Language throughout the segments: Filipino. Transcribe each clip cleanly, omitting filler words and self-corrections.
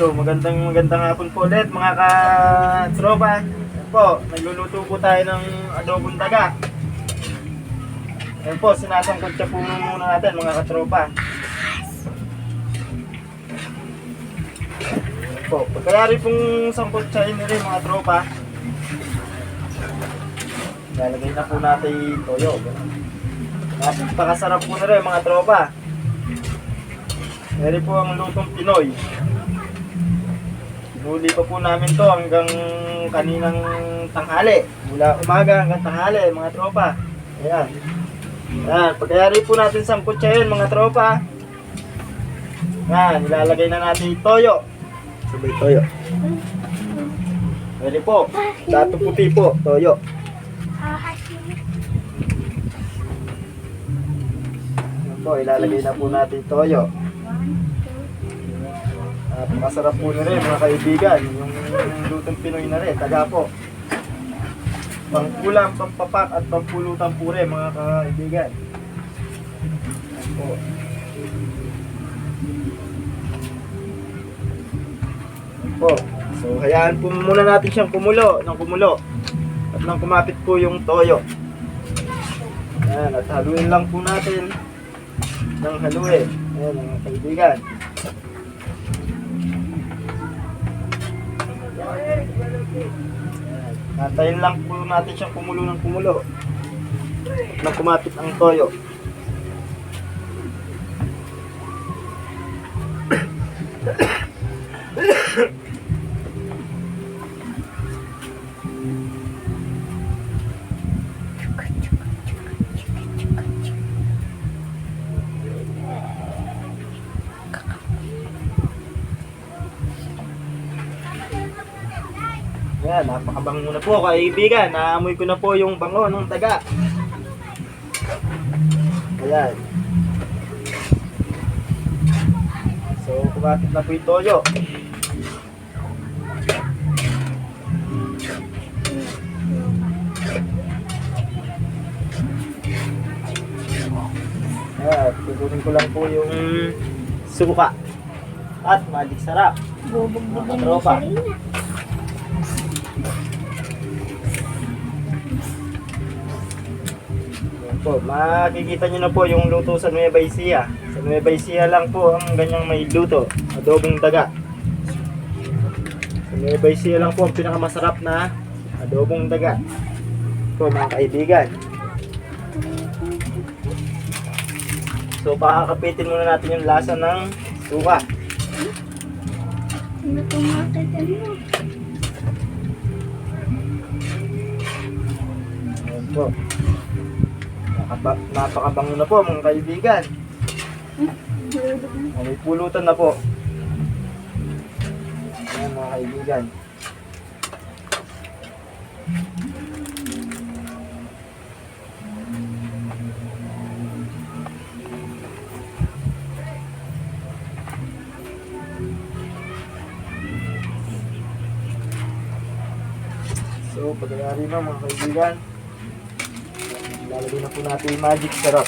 So magandang hapon po ulit mga ka-tropa. Po, nagluluto po tayo ng adobong daga. Ayan po, sinasangkot siya po muna natin mga ka-tropa. Ayan po, pagkayari pong sangkot siya rin mga tropa, lalagay na po natin yung toyo. Napakasarap po na rin mga tropa. Eri po ang lutong Pinoy. Hinuli pa po namin to hanggang kaninang tanghali. Mula umaga hanggang tanghali mga tropa. Ayan. Ayan. Pagkayari po natin sangkutsahin mga tropa. Ayan. Nilalagay na natin yung toyo. Sabay toyo. Eri po. Dato puti po. Toyo. Ayan po. Ilalagay na po natin yung toyo. Masarap po na rin mga kaibigan, yung lutong Pinoy na rin, taga po. Pangkulam, pampapak at pampulutan po rin mga kaibigan. Ayan po. Ayan po. So hayaan po muna natin siyang kumulo, at nang kumapit po yung toyo. Ayan, at haluin lang po natin ng haluin. Ayan mga kaibigan. Antayin lang po natin siyang kumulo ng kumulo nang kumapit ang toyo. Ayan, napakabango na po kaibigan. Naamoy ko na po yung bango ng daga. Ayan. So, kumapit na po yung toyo. Ayan, tutunin ko lang po yung suka. At magic sarap. Mga tropa. Po, makikita nyo na po yung luto sa Nueva Ecija. Sa Nueva Ecija lang po ang ganyang may luto, adobong daga. Sa Nueva Ecija lang po ang pinakamasarap na adobong daga. Po mga kaibigan. So pakakapitin muna natin yung lasa ng suka. Ayan po. Napakabango na po mga kaibigan. May pulutan na po. Ayan mga kaibigan. So pagkayari na mga kaibigan, lalagay na po natin yung magic syrup.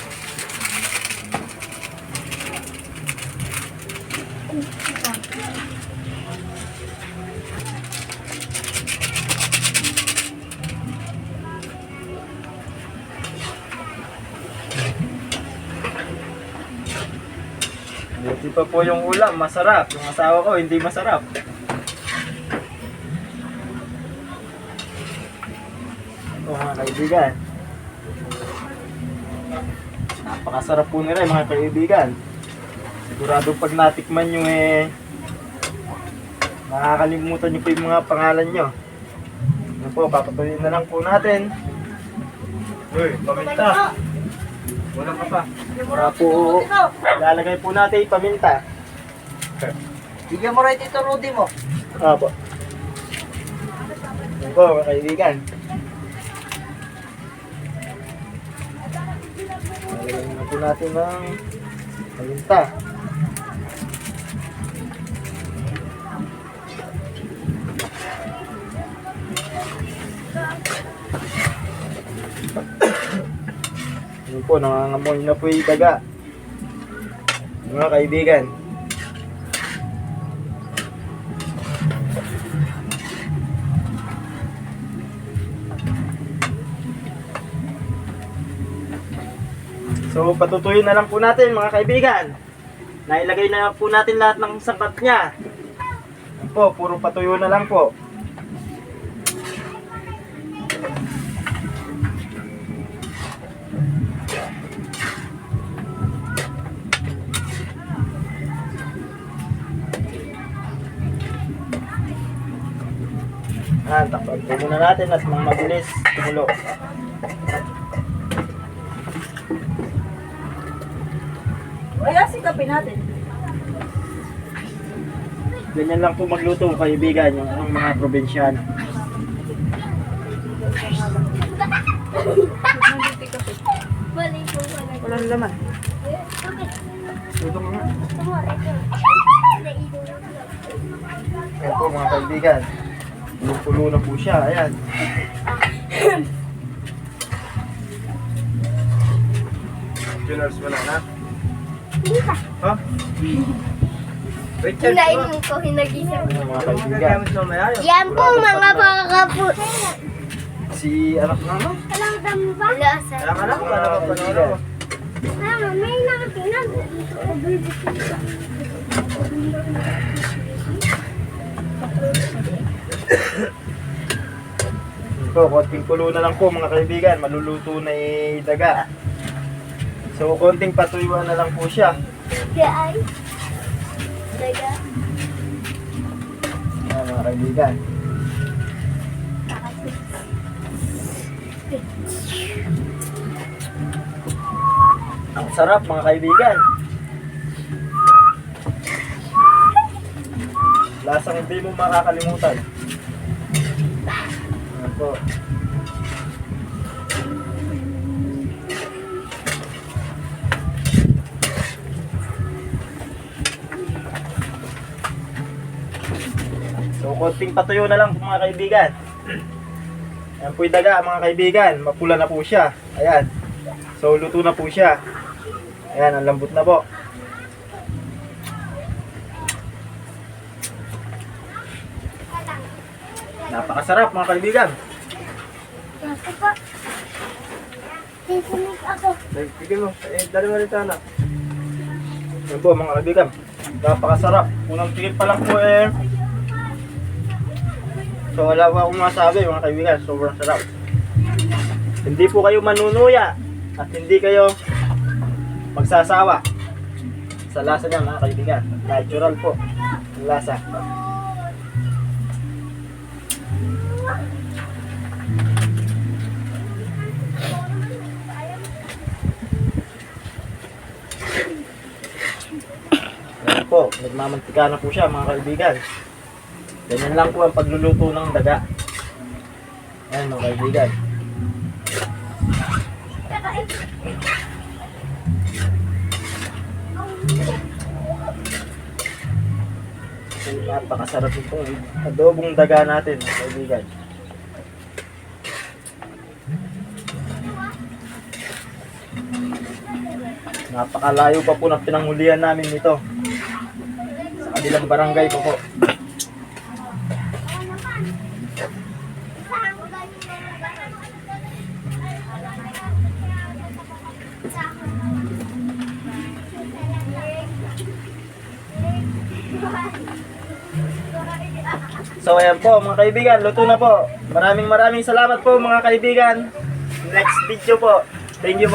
Buti pa po yung ulam, masarap. Yung asawa ko, hindi masarap. Ito mga kaibigan. Napakasarap po nila mga kaibigan. Sigurado pag natikman nyo nakakalimutan nyo po yung mga pangalan nyo. Ano po, papatuloy na lang po natin. Uy, paminta. Wala pa pa. Para po, lalagay po natin yung paminta. Bigyan mo rin ito Rudy mo. Apo. Ano po mga kaibigan. Lalagyan na po natin ng paminta. Yun po, nangangamoy na po yung daga. Mga kaibigan. So, patutuyin na lang po natin mga kaibigan. Nailagay na po natin lahat ng sangkap niya. Yan po, puro patuyo na lang po. Takpan po muna natin at mga mabilis tumulo. Kaya sikapin natin. Ganyan lang po magluto kaibigan yung mga probinsyano. Walang laman. Luto mo nga. Ayan po mga kaibigan. Pulo na po siya. Ayan. Junars wala na? Hindi pa. Ha? Richard, Hinainom ko, hinagising. Ayan mga kaibigan. Yan po mga bakapu. Si anak na ano? Alam mo ba? Lasa. Anak ko, anak ko panalo. Mama, may nakatingnan. Ito, konting kulo na lang po mga kaibigan. Maluluto na daga. So, konting patuyuan na lang po siya. Gay. Daga. Ayan mga kaibigan. Ang sarap mga kaibigan. Lasang hindi mo makakalimutan. Ayan po. So, konting patuyo na lang po mga kaibigan. Ayan po yung daga mga kaibigan. Mapula na po siya. Ayan. So, luto na po siya. Ayan, ang lambot na po. Napakasarap mga kaibigan. Ako pa. Titinig ako. Bigyan mo. Dali mo rin anak. Ayan po mga kaibigan. Napakasarap. Unang tingin pa lang po so wala pa akong masabi mga kaibigan. Sobrang sarap. Hindi po kayo manunuya. At hindi kayo magsasawa sa lasa niya mga kaibigan. Natural po ang lasa. Ayan po, nagmamantika na po siya mga kaibigan. Ganyan lang po ang pagluluto ng daga. Ayan mga kaibigan. Napakasarap itong adobong daga natin mga kaibigan. Napakalayo pa po ng pinanghulihan namin nito. Sa kabilang barangay po po. So ayan po mga kaibigan, luto na po. Maraming salamat po mga kaibigan. Next video po. Thank you po.